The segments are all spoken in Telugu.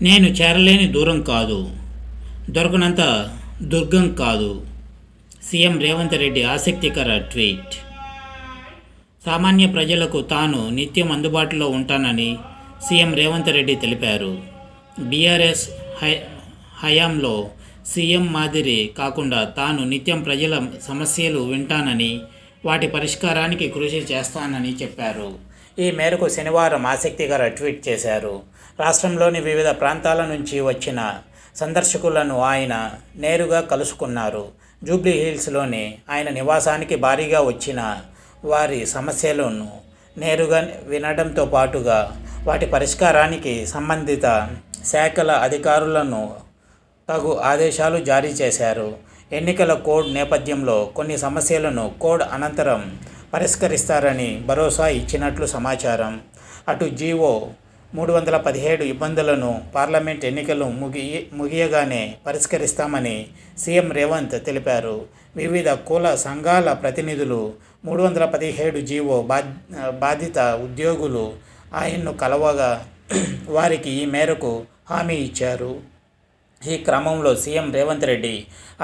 నేను చేరలేని దూరం కాదు, దొరకనంత దుర్గం కాదు. సీఎం రేవంత్ రెడ్డి ఆసక్తికర ట్వీట్. సామాన్య ప్రజలకు తాను నిత్యం అందుబాటులో ఉంటానని సీఎం రేవంత్ రెడ్డి తెలిపారు. బీఆర్ఎస్ హయాంలో సీఎం మాదిరి కాకుండా తాను నిత్యం ప్రజల సమస్యలు వింటానని, వాటి పరిష్కారానికి కృషి చేస్తానని చెప్పారు. ఈ మేరకు శనివారం ఆసక్తికర ట్వీట్ చేశారు. రాష్ట్రంలోని వివిధ ప్రాంతాల నుంచి వచ్చిన సందర్శకులను ఆయన నేరుగా కలుసుకున్నారు. జూబ్లీహిల్స్లోని ఆయన నివాసానికి భారీగా వచ్చిన వారి సమస్యలను నేరుగా వినడంతో పాటుగా వాటి పరిష్కారానికి సంబంధిత శాఖల అధికారులను తగు ఆదేశాలు జారీ చేశారు. ఎన్నికల కోడ్ నేపథ్యంలో కొన్ని సమస్యలను కోడ్ అనంతరం పరిష్కరిస్తారని భరోసా ఇచ్చినట్లు సమాచారం. అటు జీవో 317 ఇబ్బందులను పార్లమెంట్ ఎన్నికలు ముగియగానే పరిష్కరిస్తామని సీఎం రేవంత్ తెలిపారు. వివిధ కుల సంఘాల ప్రతినిధులు 317 జీవో బాధిత ఉద్యోగులు ఆయన్ను కలవగా వారికి ఈ మేరకు హామీ ఇచ్చారు. ఈ క్రమంలో సీఎం రేవంత్ రెడ్డి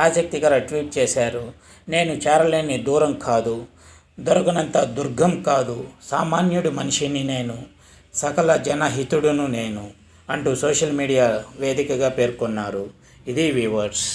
ఆసక్తికర ట్వీట్ చేశారు. నేను చేరలేని దూరం కాదు, దొరకనంత దుర్గం కాదు. సామాన్యుడి మనిషిని నేను, సకల జనహితుడును నేను అంటూ సోషల్ మీడియా వేదికగా పేర్కొన్నారు. ఇది వ్యూవర్స్.